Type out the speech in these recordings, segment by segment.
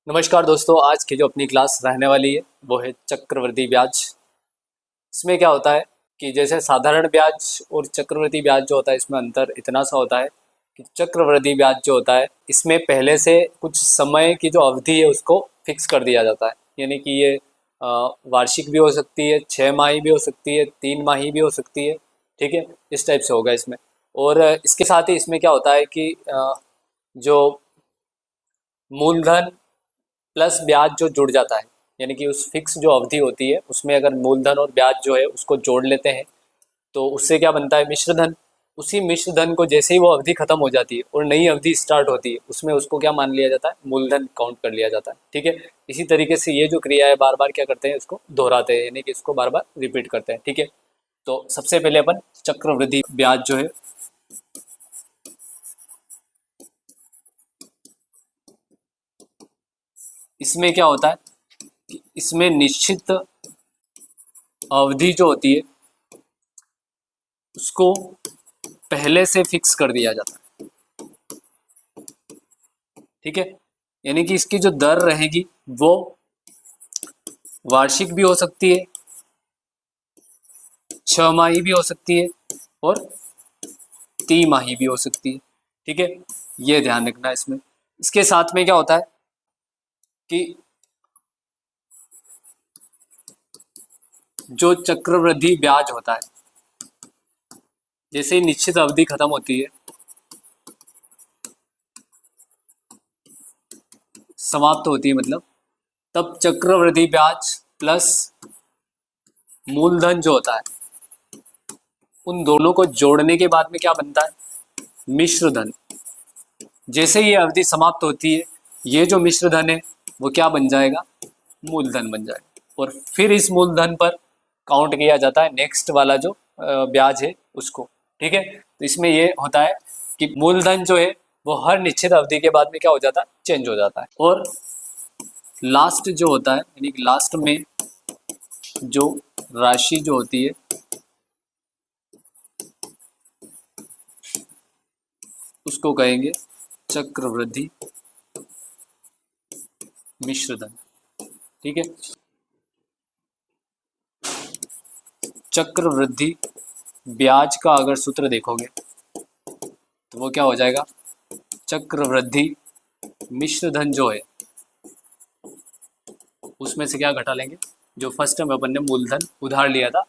नमस्कार दोस्तों, आज की जो अपनी क्लास रहने वाली है वो है चक्रवृद्धि ब्याज। इसमें क्या होता है कि जैसे साधारण ब्याज और चक्रवृद्धि ब्याज जो होता है इसमें अंतर इतना सा होता है कि चक्रवृद्धि ब्याज जो होता है इसमें पहले से कुछ समय की जो अवधि है उसको फिक्स कर दिया जाता है। यानी कि ये वार्षिक भी हो सकती है, 6 माही भी हो सकती है, 3 माही भी हो सकती है। ठीक है, इस टाइप से होगा इसमें। और इसके साथ ही इसमें क्या होता है कि जो मूलधन प्लस ब्याज जो जुड़ जाता है, यानी कि उस फिक्स जो अवधि होती है उसमें अगर मूलधन और ब्याज जो है उसको जोड़ लेते हैं तो उससे क्या बनता है, मिश्र धन। उसी मिश्र धन को जैसे ही वो अवधि खत्म हो जाती है और नई अवधि स्टार्ट होती है उसमें उसको क्या मान लिया जाता है, मूलधन काउंट कर लिया जाता है। ठीक है, इसी तरीके से ये जो क्रिया है बार बार क्या करते हैं, इसको दोहराते हैं, यानी कि इसको बार बार रिपीट करते हैं। ठीक है, तो सबसे पहले अपन चक्रवृद्धि ब्याज जो है इसमें क्या होता है कि इसमें निश्चित अवधि जो होती है उसको पहले से फिक्स कर दिया जाता है। ठीक है, यानी कि इसकी जो दर रहेगी वो वार्षिक भी हो सकती है, 6 माही भी हो सकती है और 3 माही भी हो सकती है। ठीक है, ये ध्यान रखना है इसमें। इसके साथ में क्या होता है कि जो चक्रवृद्धि ब्याज होता है जैसे ही निश्चित अवधि खत्म होती है, समाप्त होती है मतलब, तब चक्रवृद्धि ब्याज प्लस मूलधन जो होता है उन दोनों को जोड़ने के बाद में क्या बनता है, मिश्र धन। जैसे ये अवधि समाप्त होती है ये जो मिश्र धन है वो क्या बन जाएगा, मूलधन बन जाएगा। और फिर इस मूलधन पर काउंट किया जाता है नेक्स्ट वाला जो ब्याज है उसको। ठीक है, तो इसमें ये होता है कि मूलधन जो है वो हर निश्चित अवधि के बाद में क्या हो जाता है, चेंज हो जाता है। और लास्ट जो होता है, यानी कि लास्ट में जो राशि जो होती है उसको कहेंगे चक्रवृद्धि मिश्रधन। ठीक है, चक्रवृद्धि ब्याज का अगर सूत्र देखोगे तो वो क्या हो जाएगा, चक्रवृद्धि मिश्रधन जो है उसमें से क्या घटा लेंगे, जो फर्स्ट में अपन ने मूलधन उधार लिया था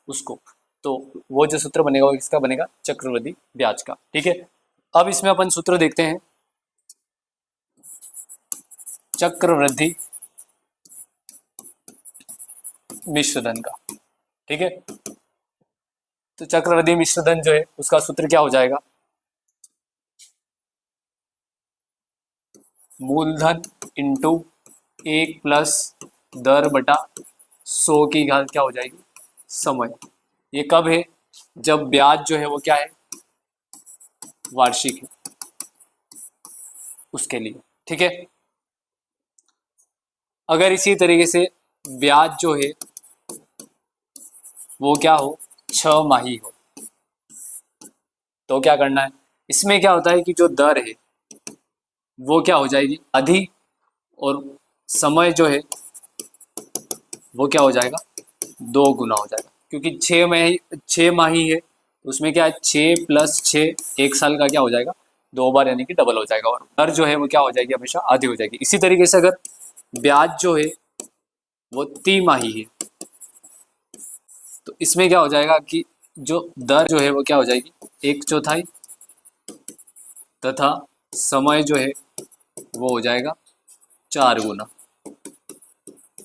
उसको। तो वो जो सूत्र बनेगा वो किसका बनेगा, चक्रवृद्धि ब्याज का। ठीक है, अब इसमें अपन सूत्र देखते हैं चक्रवृद्धि मिश्रधन का। ठीक है, तो चक्रवृद्धि मिश्रधन जो है उसका सूत्र क्या हो जाएगा, मूलधन इंटू 1 प्लस दर बटा 100 की घात क्या हो जाएगी, समय। ये कब है, जब ब्याज जो है वो क्या है, वार्षिक है, उसके लिए। ठीक है, अगर इसी तरीके से ब्याज जो है वो क्या हो, 6 माही हो, तो क्या करना है, इसमें क्या होता है कि जो दर है वो क्या हो जाएगी, आधी, और समय जो है वो क्या हो जाएगा, 2 गुना हो जाएगा। क्योंकि 6 माही है तो उसमें क्या है, 6 + 6 1 साल का क्या हो जाएगा, 2 बार, यानी कि डबल हो जाएगा। और दर जो है वो क्या हो जाएगी, हमेशा आधी हो जाएगी। इसी तरीके से अगर ब्याज जो है वो 3 माही है तो इसमें क्या हो जाएगा कि जो दर जो है वो क्या हो जाएगी, 1/4, तथा समय जो है वो हो जाएगा 4 गुना।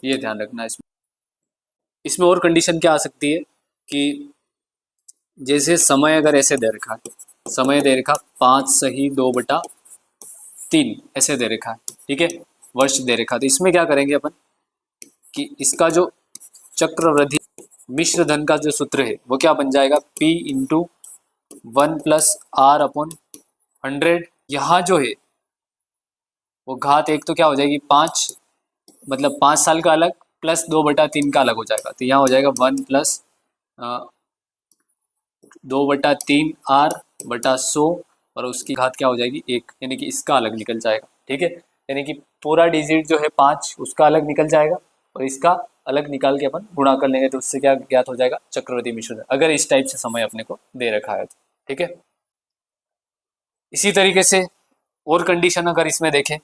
ये ध्यान रखना है इसमें। इसमें और कंडीशन क्या आ सकती है कि जैसे समय अगर ऐसे दे रखा है, समय दे रखा 5/2/3 ऐसे दे रखा है। ठीक है, वर्ष दे रखा, तो इसमें क्या करेंगे अपन कि इसका जो चक्रवृद्धि मिश्र धन का जो सूत्र है वो क्या बन जाएगा, P × 1 + R/100। यहाँ जो है वो घात एक तो क्या हो जाएगी 5, मतलब 5 साल का अलग प्लस 2/3 का अलग हो जाएगा। तो यहाँ हो जाएगा 1+2/3 R/100 और उसकी घात क्या हो जाएगी 1, यानी कि इसका अलग निकल जाएगा। ठीक है, यानी कि पूरा डिजिट जो है 5 उसका अलग निकल जाएगा और इसका अलग निकाल के अपन गुणा कर लेंगे, तो उससे क्या ज्ञात हो जाएगा, चक्रवृद्धि मिश्र धन, अगर इस टाइप से समय अपने को दे रखा है तो। ठीक है, इसी तरीके से और कंडीशन अगर इसमें देखें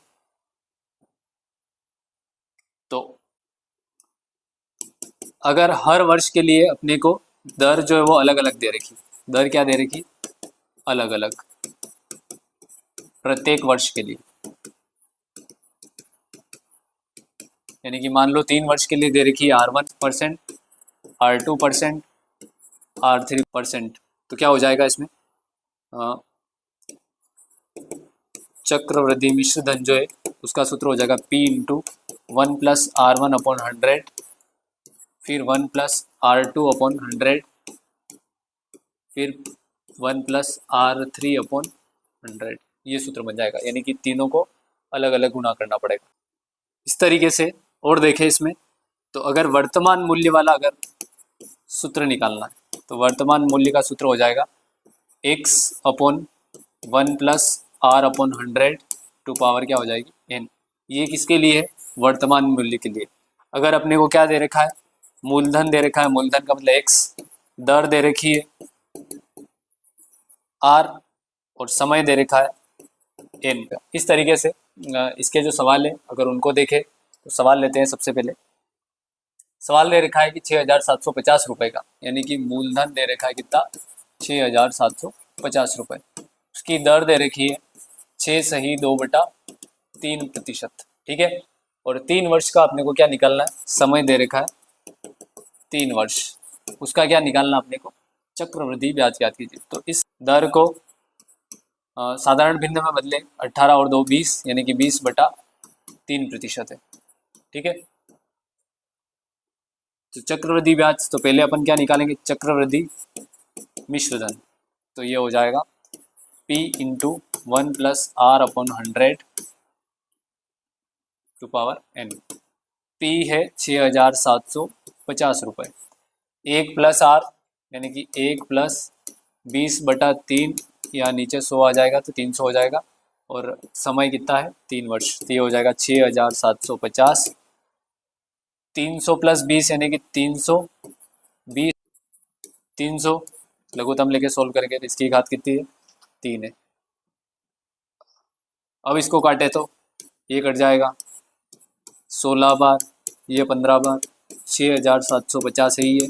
तो अगर हर वर्ष के लिए अपने को दर जो है वो अलग अलग दे रखी, दर क्या दे रखी, अलग अलग, प्रत्येक वर्ष के लिए, यानी कि मान लो 3 वर्ष के लिए दे रखी है R1%, R2%, R3%, तो क्या हो जाएगा इसमें, चक्रवृद्धि मिश्र धन जो है उसका सूत्र हो जाएगा P इंटू 1+R1/100, फिर 1+R2/100, फिर 1+R3/100, ये सूत्र बन जाएगा, यानी कि तीनों को अलग अलग गुणा करना पड़ेगा। इस तरीके से और देखें इसमें तो अगर वर्तमान मूल्य वाला अगर सूत्र निकालना है तो वर्तमान मूल्य का सूत्र हो जाएगा x/1+R/100 टू पावर क्या हो जाएगी n। ये किसके लिए है, वर्तमान मूल्य के लिए। अगर अपने को क्या दे रखा है, मूलधन दे रखा है, मूलधन का मतलब x, दर दे रखी है r और समय दे रखा है n। इस तरीके से इसके जो सवाल है अगर उनको देखें तो सवाल लेते हैं। सबसे पहले सवाल दे रखा है कि 6,750 रुपए का, यानी कि मूलधन दे रखा है कितना, 6,750 रुपए, उसकी दर दे रखी है 6/2/3%। ठीक है, और 3 वर्ष का अपने को क्या निकालना है, समय दे रखा है 3 वर्ष, उसका क्या निकालना अपने को, चक्रवृद्धि ब्याज ज्ञात कीजिए। तो इस दर को साधारण भिन्न में बदले, 18 और 2 20, यानी कि 20/3% है। ठीक है, तो चक्रवृद्धि ब्याज, तो पहले अपन क्या निकालेंगे, चक्रवृद्धि मिश्र धन, तो ये हो जाएगा P into 1+R/100 to power n। P है 6,750 रुपये, 1+R यानी कि 1+20/3 या नीचे 100 आ जाएगा तो 300 हो जाएगा, और समय कितना है 3 वर्ष, तो ये हो जाएगा 6,750, 300 + 20 यानी कि 320, 300 लघुत्तम लेके सोल्व करेंगे तो इसकी घात कितनी है, 3 है। अब इसको काटे तो ये कट जाएगा 16 बार, ये 15 बार, 6,750 है, ये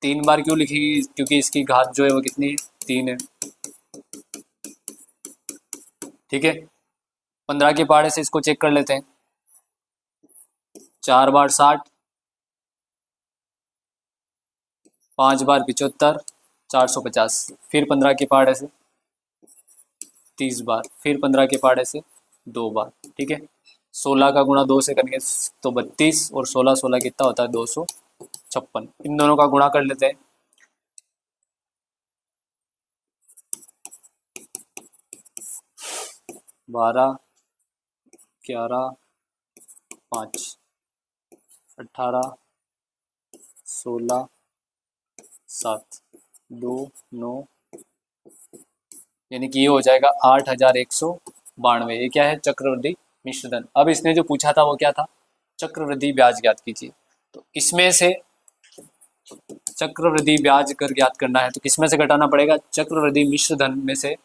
3 बार क्यों लिखी, क्योंकि इसकी घात जो है वो कितनी है, 3 है। ठीक है, 15 के पहाड़े से इसको चेक कर लेते हैं, 4 बार 60, 5 बार 75, 450, फिर 15 के पहाड़े से 30 बार, फिर 15 के पहाड़े से 2 बार। ठीक है, 16 का गुणा 2 से करेंगे तो 32, और 16 16 कितना होता है 256। इन दोनों का गुणा कर लेते हैं, 12, 11, 5, 18, 16, 7, 2, 9, यानी कि ये हो जाएगा 8,192। ये क्या है, चक्रवृद्धि मिश्र धन। अब इसने जो पूछा था वो क्या था, चक्रवृद्धि ब्याज ज्ञात कीजिए। तो इसमें से चक्रवृद्धि ब्याज कर ज्ञात करना है तो किसमें से घटाना पड़ेगा, चक्रवृद्धि मिश्र धन में से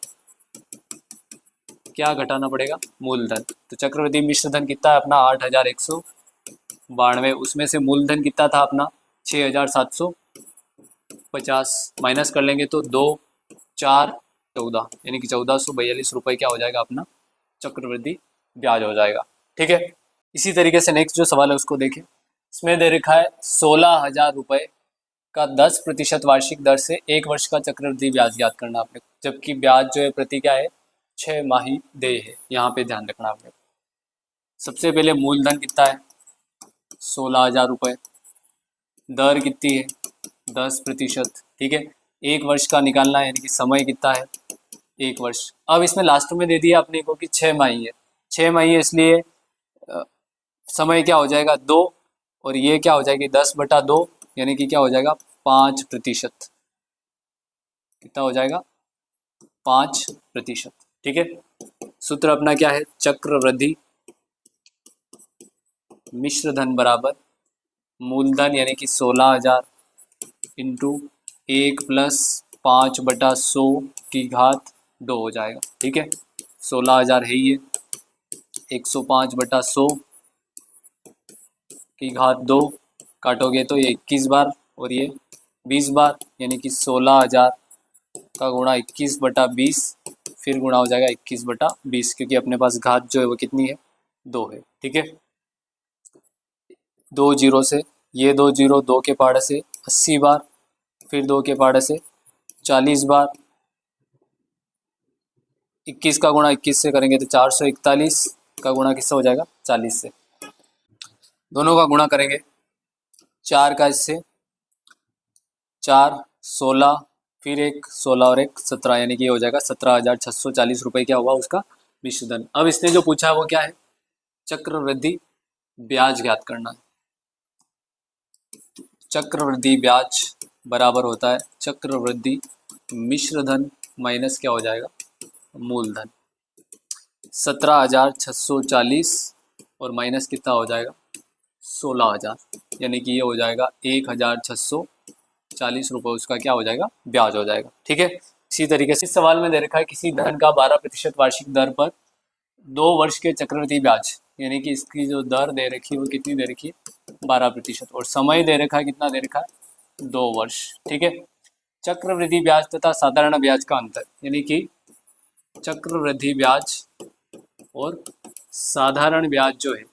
क्या घटाना पड़ेगा, मूलधन। तो चक्रवृद्धि मिश्र धन कितना है अपना 8,192, उसमें से मूलधन कितना था अपना 6,750, माइनस कर लेंगे तो 2, 4, 14, यानी कि 1,442 रुपये क्या हो जाएगा अपना चक्रवृद्धि ब्याज हो जाएगा। ठीक है, इसी तरीके से नेक्स्ट जो सवाल है उसको देखें। इसमें दे रखा है 16,000 रुपये का 10% वार्षिक दर से 1 वर्ष का चक्रवृद्धि ब्याज ज्ञात करना आपने, जबकि ब्याज जो है प्रति क्या है 6 माही देय है। यहाँ पे ध्यान रखना आपने। सबसे पहले मूलधन कितना है 16,000 रुपये, दर कितनी है 10%। ठीक है, 1 वर्ष का निकालना है, यानी कि समय कितना है 1 वर्ष। अब इसमें लास्ट में दे दिया अपने को कि 6 माही है, 6 माही है, इसलिए समय क्या हो जाएगा 2, और ये क्या हो जाएगी 10/2, यानी कि क्या हो जाएगा 5%। कितना हो जाएगा 5%। ठीक है, सूत्र अपना क्या है, चक्रवृद्धि मिश्र धन बराबर मूलधन यानी कि 16,000 इंटू 1+5/100 की घात 2 हो जाएगा। ठीक है, 16,000 है ये, 105/100 की घात 2 काटोगे तो ये 21 बार और ये 20 बार, यानी कि 16,000 का गुणा 21/20 फिर गुणा हो जाएगा 21/20, क्योंकि अपने पास घात जो है वो कितनी है, 2 है। ठीक है, 2 जीरो से ये 2 जीरो, 2 के पहाड़े से 80 बार, फिर 2 के पहाड़े से 40 बार, 21 का गुणा 21 से करेंगे तो 441 का गुणा किससे हो जाएगा, 40 से। दोनों का गुणा करेंगे, 4 का इससे 4, 16, फिर एक 16 और एक 17, यानी कि ये हो जाएगा 17,640 रुपये क्या हुआ उसका मिश्रधन। अब इसने जो पूछा है वो क्या है, चक्रवृद्धि ब्याज ज्ञात करना है। चक्रवृद्धि ब्याज बराबर होता है चक्रवृद्धि मिश्रधन माइनस क्या हो जाएगा, मूलधन। 17,640 और माइनस कितना हो जाएगा, 16,000, यानी कि ये हो जाएगा 1,640 रुपये उसका क्या हो जाएगा, ब्याज हो जाएगा। ठीक है, इसी तरीके से इस सवाल में दे रखा है किसी धन का 12% वार्षिक दर पर 2 वर्ष के चक्रवृद्धि ब्याज, यानी कि इसकी जो दर दे रखी है वो कितनी दे रखी है, 12%, और समय दे रखा है कितना दे रखा है, 2 वर्ष। ठीक है, चक्रवृद्धि ब्याज तथा साधारण ब्याज का अंतर, यानी कि चक्रवृद्धि ब्याज और साधारण ब्याज जो है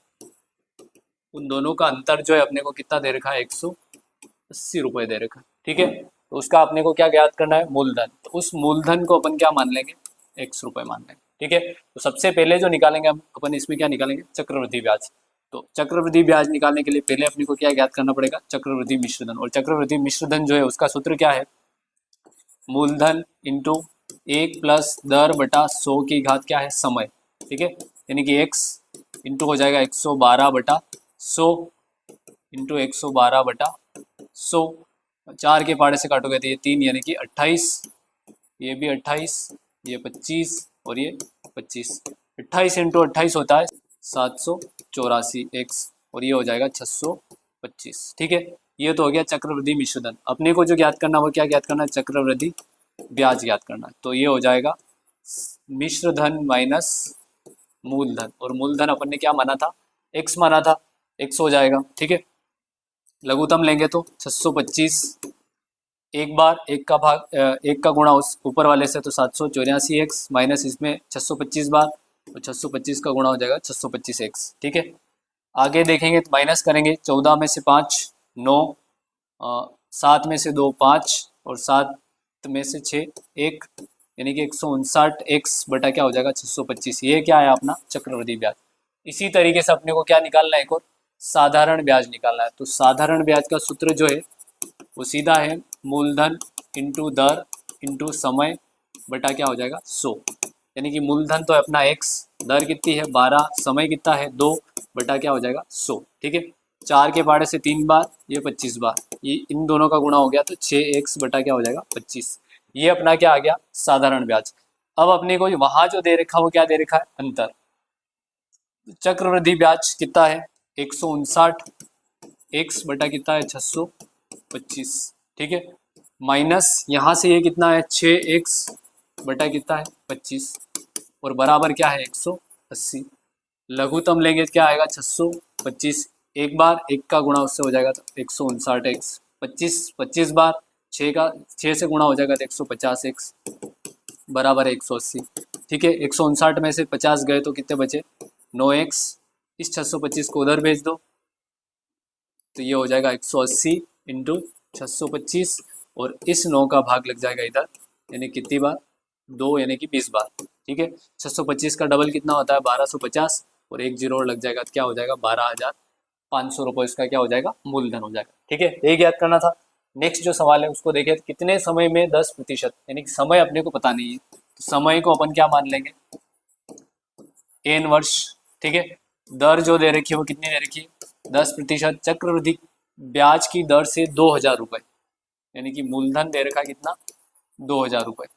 उन दोनों का अंतर जो है अपने को कितना दे रखा है, 180 रुपये दे रखा है। ठीक है, तो उसका अपने को क्या ज्ञात करना है, मूलधन। तो उस मूलधन को अपन क्या मान लेंगे, x रुपये मान लेंगे। ठीक है, तो सबसे पहले जो निकालेंगे हम अपन इसमें क्या निकालेंगे, चक्रवृद्धि ब्याज। तो चक्रवृद्धि ब्याज निकालने के लिए पहले अपने को क्या ज्ञात करना पड़ेगा, चक्रवृद्धि मिश्रधन। और चक्रवृद्धि मिश्रधन जो है उसका सूत्र क्या है, मूलधन इंटू 1+10/100 की घात क्या है, समय। ठीक है, यानी कि x इंटू हो जाएगा 112/100 इंटू 112/100, 4 के पहाड़े से काटोगे तो ये 3, यानी कि 28, ये भी 28, ये 25 और ये 25, 28 इंटू 28 होता है 784x, और ये हो जाएगा 625। ठीक है, ये तो हो गया चक्रवृद्धि मिश्रधन। अपने को जो ज्ञात करना वो क्या ज्ञात करना है, चक्रवृद्धि ब्याज ज्ञात करना है। तो ये हो जाएगा मिश्रधन माइनस मूलधन, और मूलधन अपन ने क्या माना था, x माना था, x हो जाएगा। ठीक है, लघुत्तम लेंगे तो 625, एक बार एक का भाग एक का गुणा उस ऊपर वाले से तो 784x माइनस इसमें 625 बार, तो 625 का गुणा हो जाएगा 625x। ठीक है, आगे देखेंगे तो माइनस करेंगे, 14 में से 5 9, 7 में से 2 5 और 7 में से 6 1, यानी कि 159x बटा क्या हो जाएगा 625। ये क्या है अपना चक्रवृद्धि ब्याज। इसी तरीके से अपने को क्या निकालना है, एक और साधारण ब्याज निकालना है। तो साधारण ब्याज का सूत्र जो है वो सीधा है मूलधन इंटू दर इंटू समय बटा क्या हो जाएगा 100, यानी कि मूलधन तो है अपना x, दर कितनी है 12, समय कितना है 2 बटा क्या हो जाएगा 100। ठीक है, 4 के पहाड़े से 3 बार, ये 25 बार, ये इन दोनों का गुणा हो गया तो 6x बटा क्या हो जाएगा 25। ये अपना क्या आ गया, साधारण ब्याज। अब अपने को वहां जो दे रखा है वो क्या दे रखा है, अंतर। चक्रवृद्धि ब्याज कितना है 159, x बटा कितना है 625। ठीक है, माइनस यहाँ से ये कितना है 6x बटा कितना है 25, और बराबर क्या है 180। लघुत्तम लेंगे क्या आएगा 625, एक बार एक का गुणा उससे हो जाएगा तो 159x, 25 बार 6 से गुणा हो जाएगा तो 150x बराबर है 180। ठीक है, 159 में से 50 गए तो कितने बचे 9x, इस 625 को उधर भेज दो तो ये हो जाएगा 180 इंटू 625, और इस 9 का भाग लग जाएगा इधर, यानी कितनी बार 2, यानी कि 20 बार। ठीक है, 625 का डबल कितना होता है 1250, और एक जीरो और लग जाएगा तो क्या हो जाएगा 12,500 रुपये इसका क्या हो जाएगा, मूलधन हो जाएगा। ठीक है, ये याद करना था। नेक्स्ट जो सवाल है उसको देखें, कितने समय में 10%, यानी कि समय अपने को पता नहीं है तो समय को अपन क्या मान लेंगे, n वर्ष। ठीक है, दर जो दे रखी है वो कितनी दे रखी है 10%, चक्रवृद्धि ब्याज की दर से 2,000 रुपये, यानी कि मूलधन दे रखा है कितना 2,000 रुपये,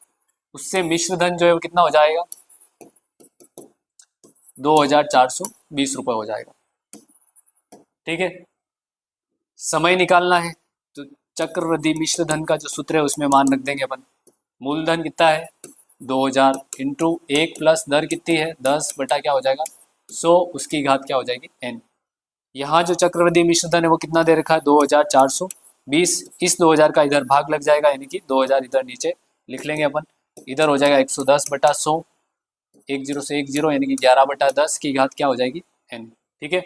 उससे मिश्रधन जो है वो कितना हो जाएगा 2,420 रुपये हो जाएगा। ठीक है। समय निकालना है तो चक्रवृद्धि मिश्र धन का जो सूत्र है उसमें मान रख देंगे अपन। मूलधन कितना है 2000 इंटू 1 प्लस दर कितनी है 10 बटा क्या हो जाएगा 100 उसकी घात क्या हो जाएगी n। यहाँ जो चक्रवृद्धि मिश्र धन है वो कितना दे रखा है 2420। इस 2000 का इधर भाग लग जाएगा यानी कि 2000 इधर नीचे लिख लेंगे अपन। इधर हो जाएगा 110 बटा 100 10 से 10 यानी कि 11 बटा 10 की घात क्या हो जाएगी n। ठीक है।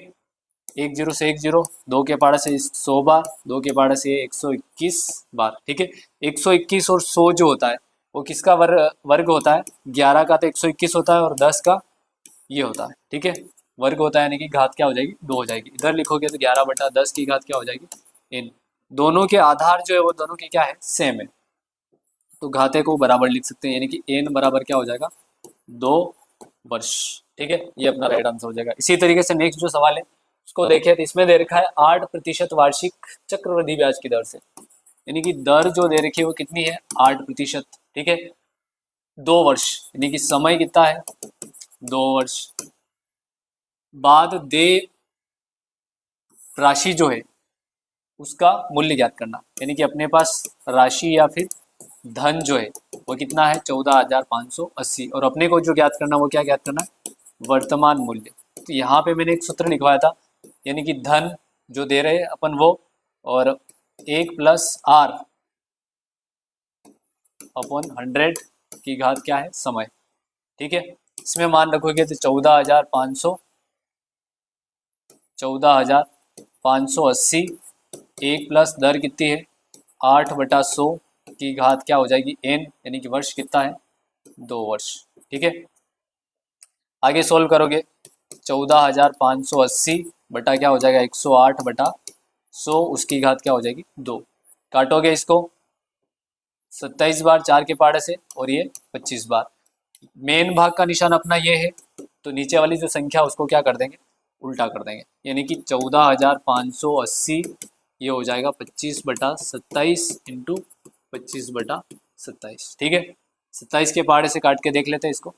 10 से 10 2 के पाड़े से 100 बार 2 के पाड़े से 121 बार। ठीक है। 121 और 100 जो होता है वो किसका वर्ग होता है 11 का तो 121 होता है और 10 का ये होता है। ठीक है। वर्ग होता है यानी कि घात क्या हो जाएगी 2 हो जाएगी। इधर लिखोगे तो 11 बटा 10 की घात क्या हो जाएगी n। दोनों के आधार जो है वो दोनों के क्या है सेम है तो घाते को बराबर लिख सकते हैं यानी कि n बराबर क्या हो जाएगा 2 वर्ष। ठीक है। ये अपना राइट आंसर हो जाएगा। इसी तरीके से नेक्स्ट जो सवाल है उसको देखिए तो इसमें दे रखा है 8% वार्षिक चक्रवृद्धि ब्याज की दर से यानी कि दर जो दे रखी है वो कितनी है 8%। ठीक है। 2 वर्ष यानी कि समय कितना है 2 वर्ष बाद दे राशि जो है उसका मूल्य ज्ञात करना यानी कि अपने पास राशि या फिर धन जो है वो कितना है 14,580 और अपने को जो ज्ञात करना वो क्या ज्ञात करना है वर्तमान मूल्य। तो यहाँ पे मैंने एक सूत्र लिखवाया था यानी कि धन जो दे रहे हैं अपन वो और 1 प्लस आर अपॉन 100 की घात क्या है समय। ठीक है। इसमें मान रखोगे तो 14,580 1 प्लस दर कितनी है 8 बटा 100 की घात क्या हो जाएगी n यानी कि वर्ष कितना है 2 वर्ष। ठीक है। आगे सोल्व करोगे 14,580 बटा क्या हो जाएगा 108 बटा 100 उसकी घात क्या हो जाएगी 2। काटोगे इसको 27 बार 4 के पाड़े से और ये 25 बार। मेन भाग का निशान अपना ये है तो नीचे वाली जो संख्या उसको क्या कर देंगे उल्टा कर देंगे यानी कि 14,580 ये हो जाएगा 25 बटा 27 इंटू 25 बटा 27। ठीक है। 27 के पाड़े से काट के देख लेते हैं इसको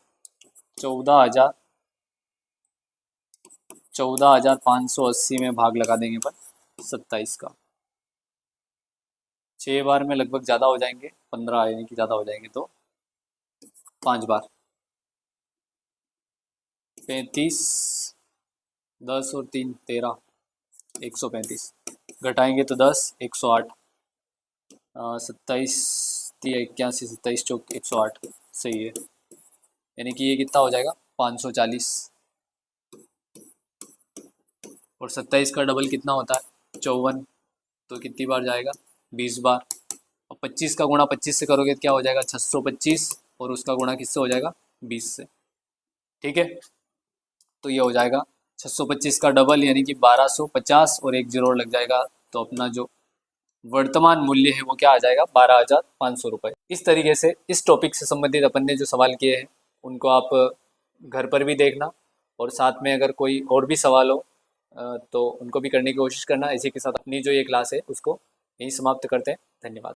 14,580 में भाग लगा देंगे पर 27 का 6 बार में लगभग ज़्यादा हो जाएंगे 15 यानी कि ज़्यादा हो जाएंगे तो 5 बार 35 10 और 3 13 135 घटाएंगे तो 10 108 27 81 27 चौक 108 सही है यानी कि ये कितना हो जाएगा 540 और 27 का डबल कितना होता है 54 तो कितनी बार जाएगा 20 बार और 25 का गुणा 25 से करोगे तो क्या हो जाएगा 625 और उसका गुणा किससे हो जाएगा 20 से। ठीक है। तो ये हो जाएगा 625 का डबल यानी कि 1250 और एक जीरो लग जाएगा तो अपना जो वर्तमान मूल्य है वो क्या आ जाएगा 12,500 रुपये। इस तरीके से इस टॉपिक से संबंधित अपन ने जो सवाल किए हैं उनको आप घर पर भी देखना और साथ में अगर कोई और भी सवाल हो तो उनको भी करने की कोशिश करना। इसी के साथ अपनी जो ये क्लास है उसको यहीं समाप्त करते हैं। धन्यवाद।